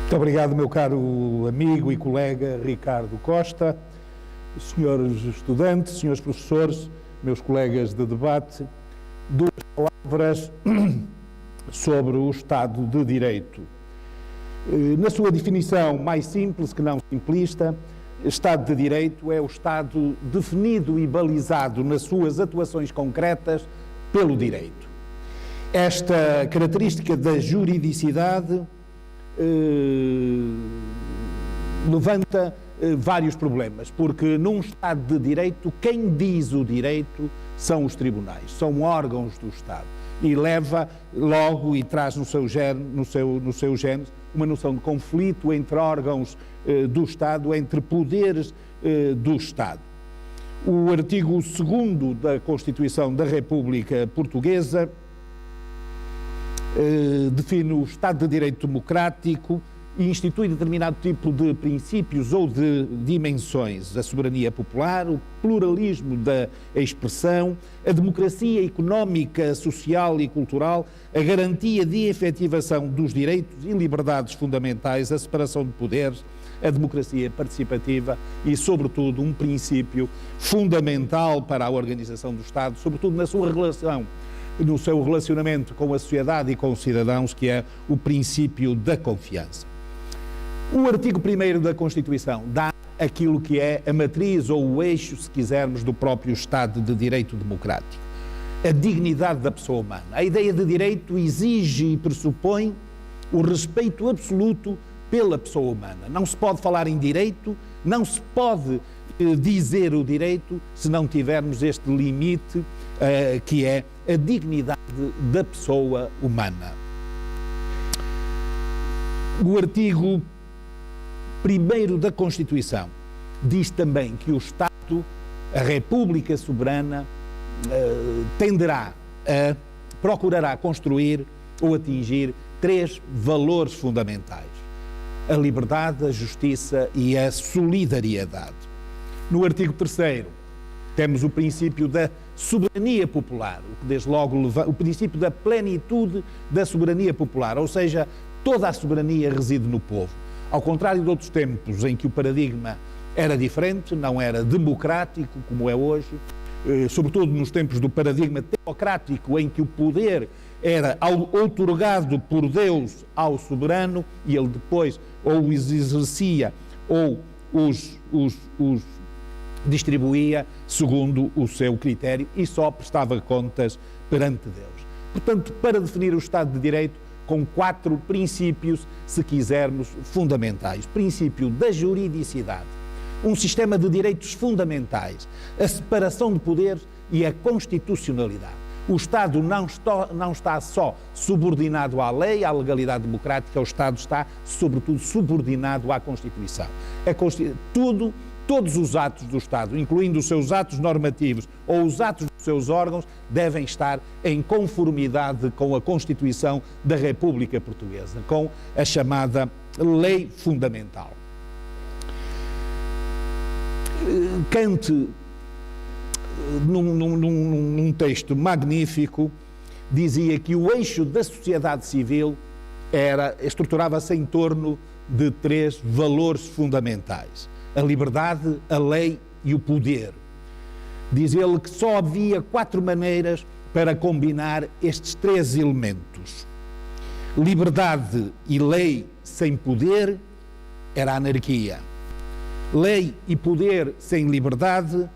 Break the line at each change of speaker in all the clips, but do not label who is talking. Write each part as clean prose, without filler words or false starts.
Muito obrigado, meu caro amigo e colega Ricardo Costa, senhores estudantes, senhores professores, meus colegas de debate. Duas palavras sobre o Estado de Direito. Na sua definição mais simples, que não simplista, Estado de Direito é o Estado definido e balizado nas suas atuações concretas pelo direito. Esta característica da juridicidade levanta vários problemas, porque num Estado de Direito, quem diz o direito são os tribunais, são órgãos do Estado, e leva logo e traz no seu gênero uma noção de conflito entre órgãos do Estado, entre poderes do Estado. O artigo 2º da Constituição da República Portuguesa define o Estado de Direito democrático e institui determinado tipo de princípios ou de dimensões: a soberania popular, o pluralismo da expressão, a democracia económica, social e cultural, a garantia de efetivação dos direitos e liberdades fundamentais, a separação de poderes, a democracia participativa e, sobretudo, um princípio fundamental para a organização do Estado, sobretudo na sua relação, no seu relacionamento com a sociedade e com os cidadãos, que é o princípio da confiança. O artigo 1º da Constituição dá aquilo que é a matriz ou o eixo, se quisermos, do próprio Estado de Direito democrático: a dignidade da pessoa humana. A ideia de direito exige e pressupõe o respeito absoluto pela pessoa humana. Não se pode falar em direito, não se pode dizer o direito se não tivermos este limite que é a dignidade da pessoa humana. O artigo 1º da Constituição diz também que o Estado, a República Soberana, procurará construir ou atingir 3 valores fundamentais: a liberdade, a justiça e a solidariedade. No artigo 3º temos o princípio da soberania popular, o que desde logo o princípio da plenitude da soberania popular, ou seja, toda a soberania reside no povo. Ao contrário de outros tempos em que o paradigma era diferente, não era democrático como é hoje, sobretudo nos tempos do paradigma teocrático, em que o poder era outorgado por Deus ao soberano e ele depois ou os exercia ou os distribuía segundo o seu critério e só prestava contas perante Deus. Portanto, para definir o Estado de Direito, com 4 princípios, se quisermos, fundamentais: princípio da juridicidade, um sistema de direitos fundamentais, a separação de poderes e a constitucionalidade. O Estado não está só subordinado à lei, à legalidade democrática, o Estado está, sobretudo, subordinado à Constituição. Todos os atos do Estado, incluindo os seus atos normativos ou os atos dos seus órgãos, devem estar em conformidade com a Constituição da República Portuguesa, com a chamada Lei Fundamental. Kant, num texto magnífico, dizia que o eixo da sociedade civil estruturava-se em torno de 3 valores fundamentais: a liberdade, a lei e o poder. Diz ele que só havia 4 maneiras para combinar estes 3 elementos. Liberdade e lei sem poder era a anarquia. Lei e poder sem liberdade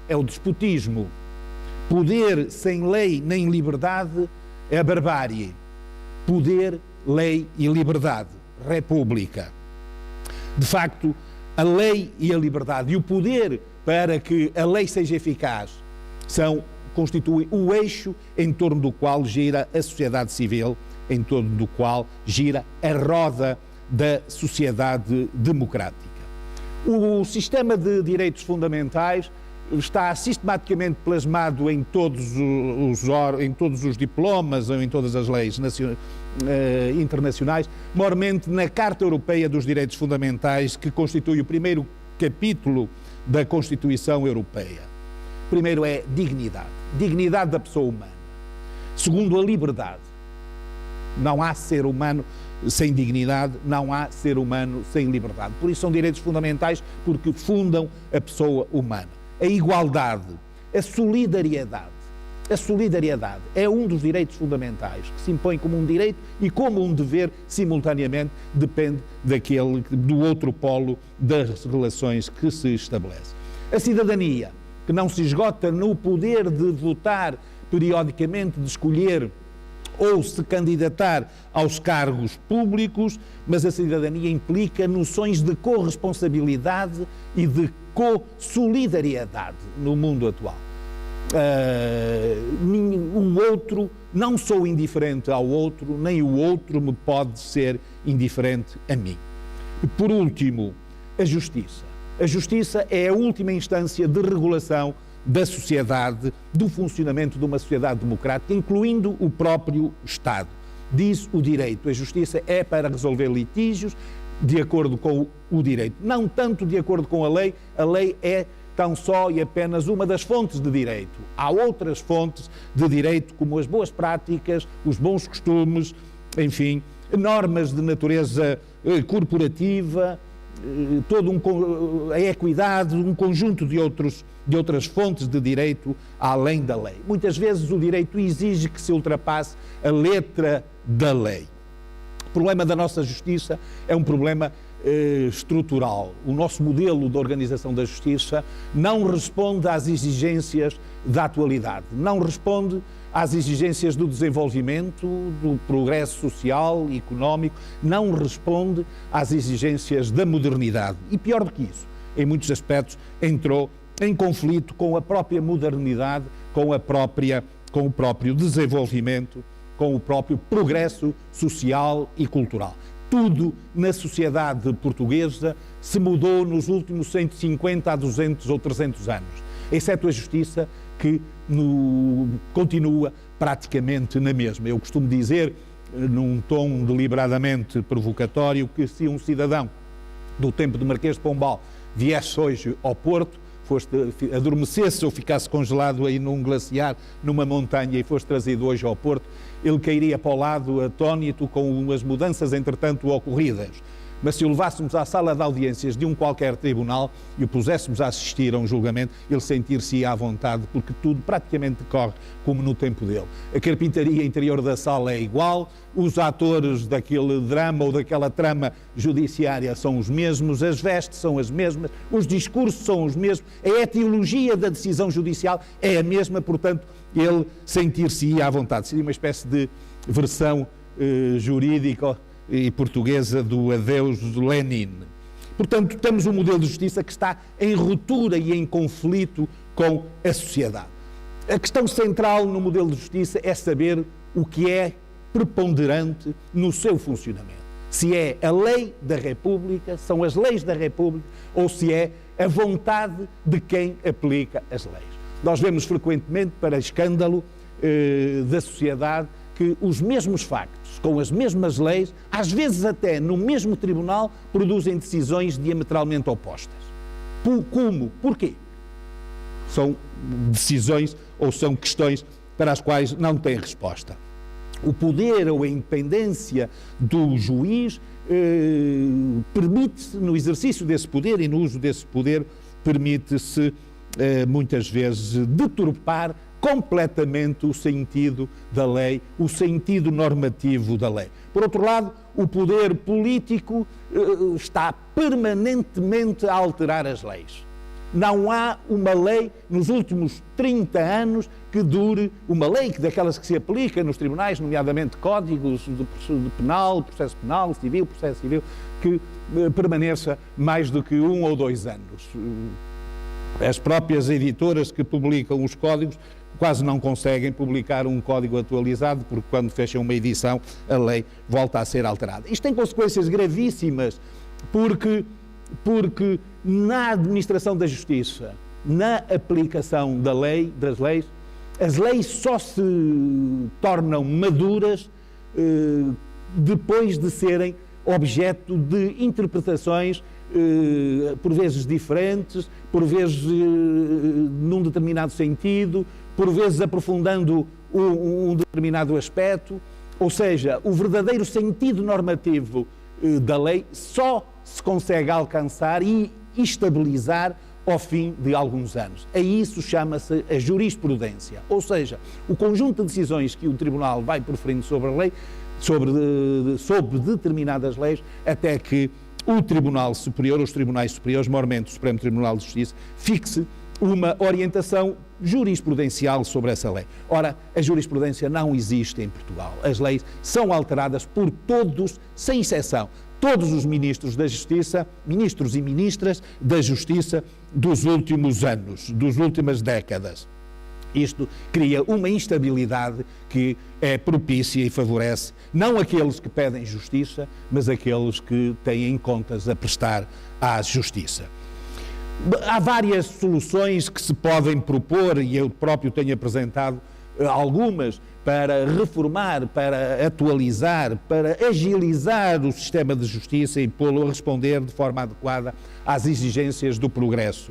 é o despotismo. Poder sem lei nem liberdade é a barbárie. Poder, lei e liberdade, república. De facto, a lei e a liberdade e o poder para que a lei seja eficaz constituem o eixo em torno do qual gira a sociedade civil, em torno do qual gira a roda da sociedade democrática. O sistema de direitos fundamentais está sistematicamente plasmado em todos os diplomas ou em todas as leis internacionais, maiormente na Carta Europeia dos Direitos Fundamentais, que constitui o primeiro capítulo da Constituição Europeia. Primeiro é dignidade da pessoa humana. Segundo, a liberdade. Não há ser humano sem dignidade, não há ser humano sem liberdade. Por isso são direitos fundamentais, porque fundam a pessoa humana. A igualdade, a solidariedade. A solidariedade é um dos direitos fundamentais, que se impõe como um direito e como um dever, simultaneamente, depende do outro polo das relações que se estabelece. A cidadania, que não se esgota no poder de votar periodicamente, de escolher ou se candidatar aos cargos públicos, mas a cidadania implica noções de corresponsabilidade e de co-solidariedade no mundo atual. Um outro, não sou indiferente ao outro, nem o outro me pode ser indiferente a mim. Por último, a justiça. A justiça é a última instância de regulação da sociedade, do funcionamento de uma sociedade democrática, incluindo o próprio Estado. Diz o direito. A justiça é para resolver litígios de acordo com o direito, não tanto de acordo com a lei. A lei é tão só e apenas uma das fontes de direito. Há outras fontes de direito, como as boas práticas, os bons costumes, enfim, normas de natureza corporativa, a equidade, um conjunto de outras fontes de direito além da lei. Muitas vezes o direito exige que se ultrapasse a letra da lei. O problema da nossa justiça é um problema estrutural. O nosso modelo de organização da justiça não responde às exigências da atualidade, não responde às exigências do desenvolvimento, do progresso social e económico, não responde às exigências da modernidade. E pior do que isso, em muitos aspectos entrou em conflito com a própria modernidade, com o próprio desenvolvimento, com o próprio progresso social e cultural. Tudo na sociedade portuguesa se mudou nos últimos 150 a 200 ou 300 anos, exceto a justiça, que continua praticamente na mesma. Eu costumo dizer, num tom deliberadamente provocatório, que se um cidadão do tempo do Marquês de Pombal viesse hoje ao Porto, adormecesse ou ficasse congelado aí num glaciar, numa montanha, e fosse trazido hoje ao Porto, ele cairia para o lado atónito com as mudanças entretanto ocorridas. Mas se o levássemos à sala de audiências de um qualquer tribunal e o puséssemos a assistir a um julgamento, ele sentir-se-ia à vontade, porque tudo praticamente decorre como no tempo dele. A carpintaria interior da sala é igual, os atores daquele drama ou daquela trama judiciária são os mesmos, as vestes são as mesmas, os discursos são os mesmos, a etiologia da decisão judicial é a mesma, portanto, ele sentir-se-ia à vontade. Seria uma espécie de versão jurídica e portuguesa do adeus de Lenin. Portanto, temos um modelo de justiça que está em ruptura e em conflito com a sociedade. A questão central no modelo de justiça é saber o que é preponderante no seu funcionamento. Se é a lei da República, são as leis da República, ou se é a vontade de quem aplica as leis. Nós vemos frequentemente, para escândalo da sociedade, que os mesmos factos, com as mesmas leis, às vezes até no mesmo tribunal, produzem decisões diametralmente opostas. Como? Porquê? São decisões ou são questões para as quais não tem resposta. O poder ou a independência do juiz permite-se, no exercício desse poder e no uso desse poder, permite-se muitas vezes deturpar completamente o sentido da lei, o sentido normativo da lei. Por outro lado, o poder político está permanentemente a alterar as leis. Não há uma lei nos últimos 30 anos que dure, uma lei daquelas que se aplica nos tribunais, nomeadamente códigos de penal, processo penal, civil, processo civil, que permaneça mais do que 1 ou 2 anos. As próprias editoras que publicam os códigos quase não conseguem publicar um código atualizado, porque quando fecham uma edição, a lei volta a ser alterada. Isto tem consequências gravíssimas, porque na administração da justiça, na aplicação da lei, das leis, as leis só se tornam maduras depois de serem objeto de interpretações por vezes diferentes, por vezes num determinado sentido, por vezes aprofundando um determinado aspecto, Ou seja, o verdadeiro sentido normativo da lei só se consegue alcançar e estabilizar ao fim de alguns anos. A isso chama-se a jurisprudência, ou seja, o conjunto de decisões que o Tribunal vai proferindo sobre a lei, sobre determinadas leis, até que o Tribunal Superior, os Tribunais Superiores, maiormente o Supremo Tribunal de Justiça, fixe uma orientação jurisprudencial sobre essa lei. Ora, a jurisprudência não existe em Portugal. As leis são alteradas por todos, sem exceção, todos os ministros da Justiça, ministros e ministras da Justiça dos últimos anos, das últimas décadas. Isto cria uma instabilidade que é propícia e favorece não aqueles que pedem justiça, mas aqueles que têm contas a prestar à justiça. Há várias soluções que se podem propor, e eu próprio tenho apresentado algumas, para reformar, para atualizar, para agilizar o sistema de justiça e pô-lo a responder de forma adequada às exigências do progresso.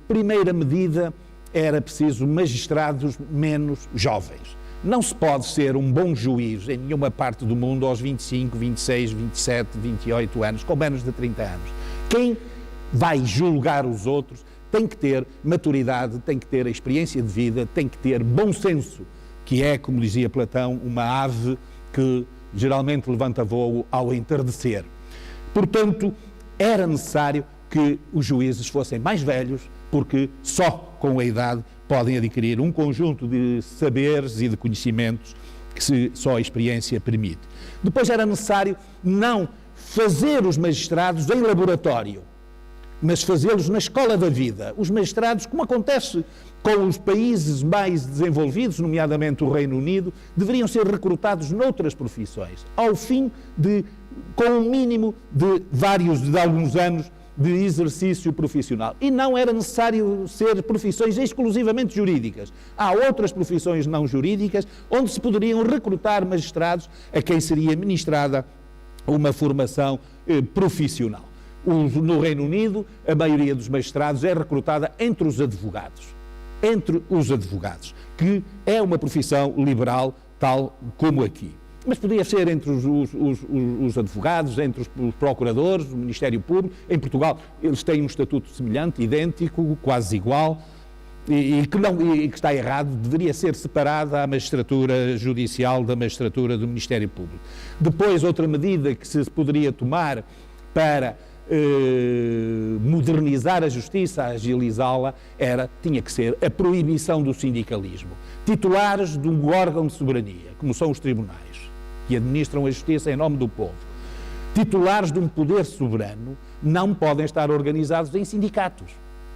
Primeira medida, era preciso magistrados menos jovens. Não se pode ser um bom juiz em nenhuma parte do mundo aos 25, 26, 27, 28 anos, com menos de 30 anos. Quem vai julgar os outros tem que ter maturidade, tem que ter experiência de vida, tem que ter bom senso, que é, como dizia Platão, uma ave que geralmente levanta voo ao entardecer. Portanto, era necessário que os juízes fossem mais velhos, porque só com a idade podem adquirir um conjunto de saberes e de conhecimentos que só a experiência permite. Depois era necessário não fazer os magistrados em laboratório, mas fazê-los na escola da vida. Os magistrados, como acontece com os países mais desenvolvidos, nomeadamente o Reino Unido, deveriam ser recrutados noutras profissões, ao fim de, com um mínimo de alguns anos de exercício profissional. E não era necessário ser profissões exclusivamente jurídicas. Há outras profissões não jurídicas onde se poderiam recrutar magistrados a quem seria ministrada uma formação profissional. No Reino Unido, a maioria dos magistrados é recrutada entre os advogados, que é uma profissão liberal, tal como aqui. Mas podia ser entre os advogados, entre os procuradores, o Ministério Público. Em Portugal, eles têm um estatuto semelhante, idêntico, quase igual, e que está errado. Deveria ser separada a magistratura judicial da magistratura do Ministério Público. Depois, outra medida que se poderia tomar para modernizar a justiça, agilizá-la, tinha que ser a proibição do sindicalismo. Titulares de um órgão de soberania, como são os tribunais, que administram a justiça em nome do povo, titulares de um poder soberano, não podem estar organizados em sindicatos.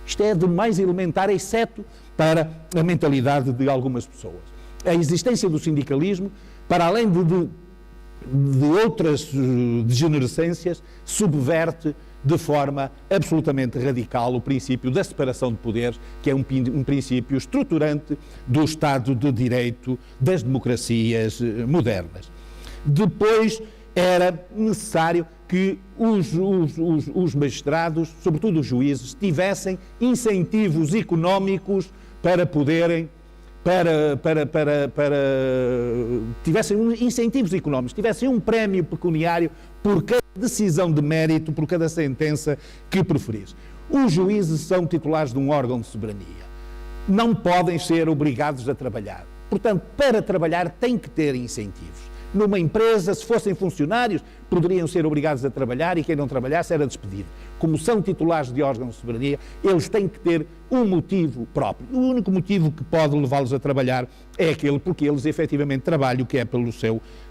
Isto é do mais elementar, exceto para a mentalidade de algumas pessoas. A existência do sindicalismo, para além de outras degenerescências, subverte de forma absolutamente radical o princípio da separação de poderes, que é um princípio estruturante do Estado de Direito das democracias modernas. Depois era necessário que os magistrados, sobretudo os juízes, tivessem incentivos económicos para poderem tivessem incentivos económicos, tivessem um prémio pecuniário por cada decisão de mérito, por cada sentença que proferisse. Os juízes são titulares de um órgão de soberania. Não podem ser obrigados a trabalhar. Portanto, para trabalhar têm que ter incentivos. Numa empresa, se fossem funcionários, poderiam ser obrigados a trabalhar e quem não trabalhasse era despedido. Como são titulares de órgãos de soberania, eles têm que ter um motivo próprio. O único motivo que pode levá-los a trabalhar é aquele porque eles efetivamente trabalham, que é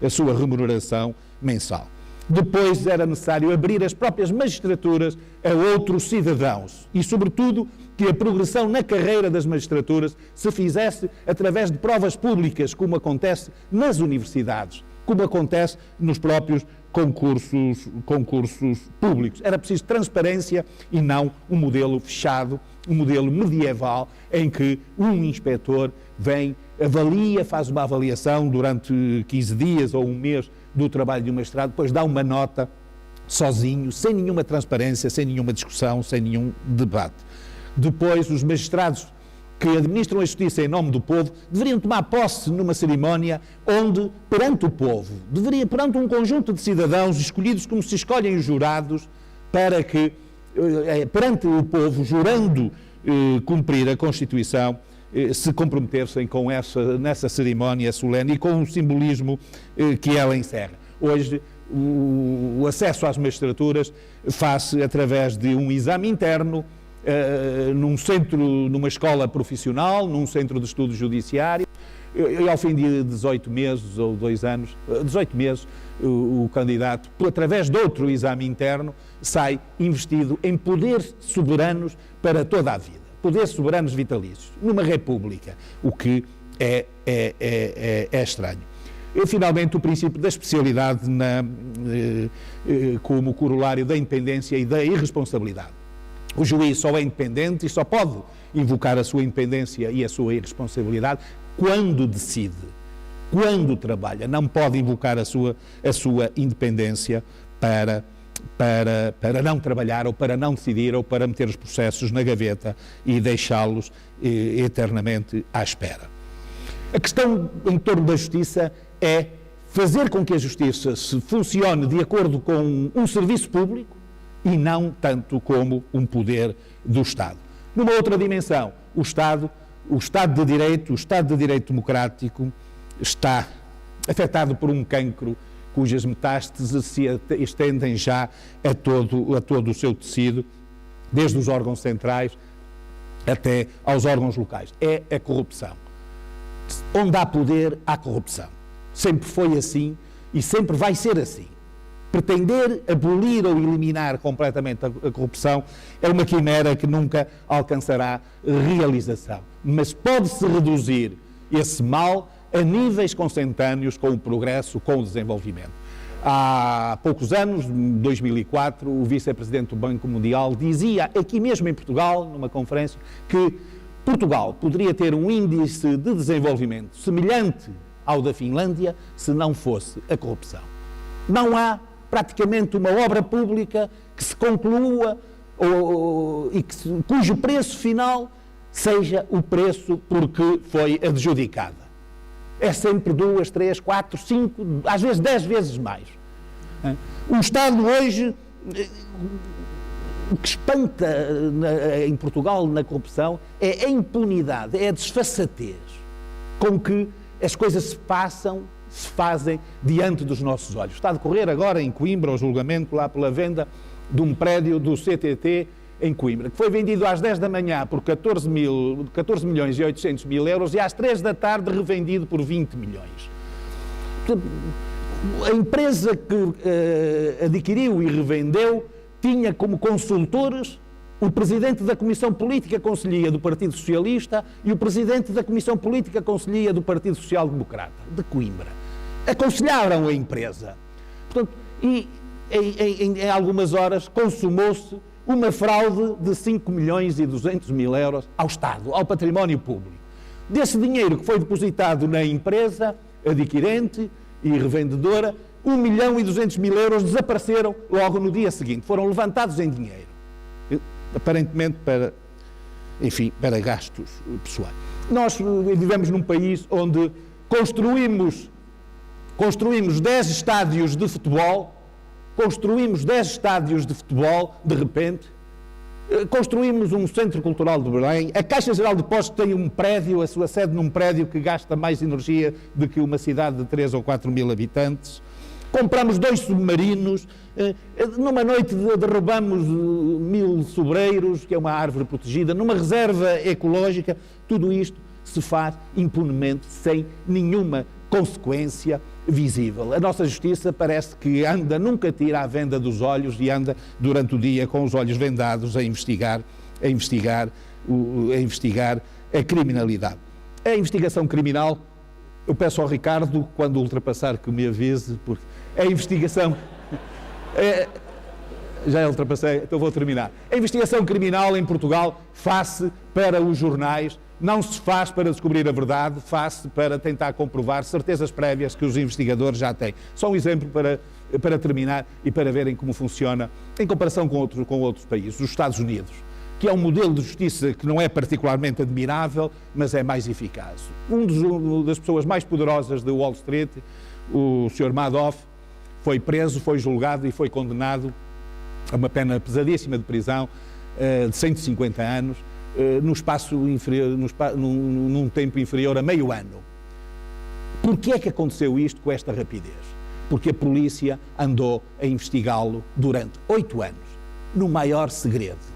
a sua remuneração mensal. Depois era necessário abrir as próprias magistraturas a outros cidadãos e, sobretudo, que a progressão na carreira das magistraturas se fizesse através de provas públicas, como acontece nas universidades, como acontece nos próprios concursos públicos. Era preciso transparência e não um modelo fechado, um modelo medieval em que um inspetor vem, avalia, faz uma avaliação durante 15 dias ou um mês do trabalho de um magistrado, depois dá uma nota sozinho, sem nenhuma transparência, sem nenhuma discussão, sem nenhum debate. Depois, os magistrados que administram a justiça em nome do povo, deveriam tomar posse numa cerimónia onde, perante o povo, perante um conjunto de cidadãos escolhidos como se escolhem os jurados, para que, perante o povo, jurando cumprir a Constituição, se comprometessem nessa cerimónia solene e com o simbolismo que ela encerra. Hoje, o acesso às magistraturas faz-se através de um exame interno, numa escola profissional, num centro de estudos judiciários, e ao fim de 18 meses ou 2 anos, 18 meses, o candidato, através de outro exame interno, sai investido em poderes soberanos para toda a vida, poderes soberanos vitalícios, numa república, o que é estranho. E, finalmente, o princípio da especialidade como corolário da independência e da irresponsabilidade. O juiz só é independente e só pode invocar a sua independência e a sua irresponsabilidade quando decide, quando trabalha. Não pode invocar a sua independência para não trabalhar, ou para não decidir, ou para meter os processos na gaveta e deixá-los eternamente à espera. A questão em torno da justiça é fazer com que a justiça funcione de acordo com um serviço público e não tanto como um poder do Estado. Numa outra dimensão, o Estado de Direito, o Estado de Direito democrático está afetado por um cancro cujas metástases se estendem já a todo o seu tecido, desde os órgãos centrais até aos órgãos locais. É a corrupção. Onde há poder, há corrupção. Sempre foi assim e sempre vai ser assim. Pretender abolir ou eliminar completamente a corrupção é uma quimera que nunca alcançará realização. Mas pode-se reduzir esse mal a níveis consentâneos com o progresso, com o desenvolvimento. Há poucos anos, em 2004, o vice-presidente do Banco Mundial dizia, aqui mesmo em Portugal, numa conferência, que Portugal poderia ter um índice de desenvolvimento semelhante ao da Finlândia se não fosse a corrupção. Não há praticamente uma obra pública que se conclua cujo preço final seja o preço porque foi adjudicada. É sempre 2, 3, 4, 5, às vezes 10 vezes mais. O Estado hoje, o que espanta em Portugal na corrupção é a impunidade, é a desfaçatez com que as coisas se fazem diante dos nossos olhos. Está a decorrer agora em Coimbra o julgamento lá pela venda de um prédio do CTT em Coimbra, que foi vendido às 10 da manhã por 14 milhões e 800 mil euros e às 3 da tarde revendido por 20 milhões. A empresa que adquiriu e revendeu tinha como consultores o presidente da Comissão Política Conselhia do Partido Socialista e o presidente da Comissão Política Conselhia do Partido Social Democrata, de Coimbra. Aconselharam a empresa. Portanto, e em algumas horas consumou-se uma fraude de 5 milhões e 200 mil euros ao Estado, ao património público. Desse dinheiro que foi depositado na empresa adquirente e revendedora, 1 milhão e 200 mil euros desapareceram logo no dia seguinte. Foram levantados em dinheiro. Aparentemente para gastos pessoais. Nós vivemos num país onde construímos 10 estádios de futebol, de repente, construímos um centro cultural de Belém, a Caixa Geral de Depósitos tem um prédio, a sua sede num prédio que gasta mais energia do que uma cidade de 3 ou 4 mil habitantes, compramos 2 submarinos, numa noite derrubamos 1000 sobreiros, que é uma árvore protegida, numa reserva ecológica. Tudo isto se faz impunemente, sem nenhuma consequência visível. A nossa justiça parece que anda, nunca tira a venda dos olhos e anda durante o dia com os olhos vendados a investigar a criminalidade. A investigação criminal, eu peço ao Ricardo, quando ultrapassar, que me avise, porque a investigação... já ultrapassei, então vou terminar. A investigação criminal em Portugal faz-se para os jornais, não se faz para descobrir a verdade, faz-se para tentar comprovar certezas prévias que os investigadores já têm. Só um exemplo para terminar e para verem como funciona em comparação com outros países. Os Estados Unidos que é um modelo de justiça que não é particularmente admirável, mas é mais eficaz. Uma das pessoas mais poderosas de Wall Street, o Sr. Madoff, foi preso, foi julgado e foi condenado a uma pena pesadíssima de prisão de 150 anos, no espaço inferior, num tempo inferior a meio ano. Porquê é que aconteceu isto com esta rapidez? Porque a polícia andou a investigá-lo durante 8 anos, no maior segredo,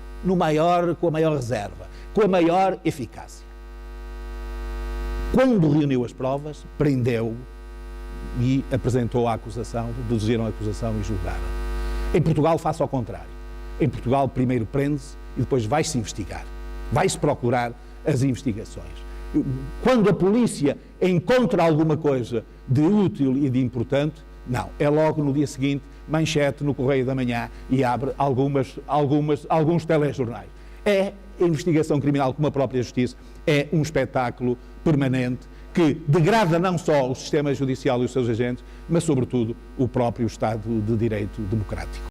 com a maior reserva, com a maior eficácia. Quando reuniu as provas, prendeu-o e apresentou a acusação, deduziram a acusação e julgaram. Em Portugal, faça ao contrário. Em Portugal, primeiro prende-se e depois vai-se investigar. Vai-se procurar as investigações. Quando a polícia encontra alguma coisa de útil e de importante, não. É logo no dia seguinte, manchete no Correio da Manhã e abre alguns telejornais. A investigação criminal, como a própria justiça, é um espetáculo permanente que degrada não só o sistema judicial e os seus agentes, mas, sobretudo, o próprio Estado de Direito democrático.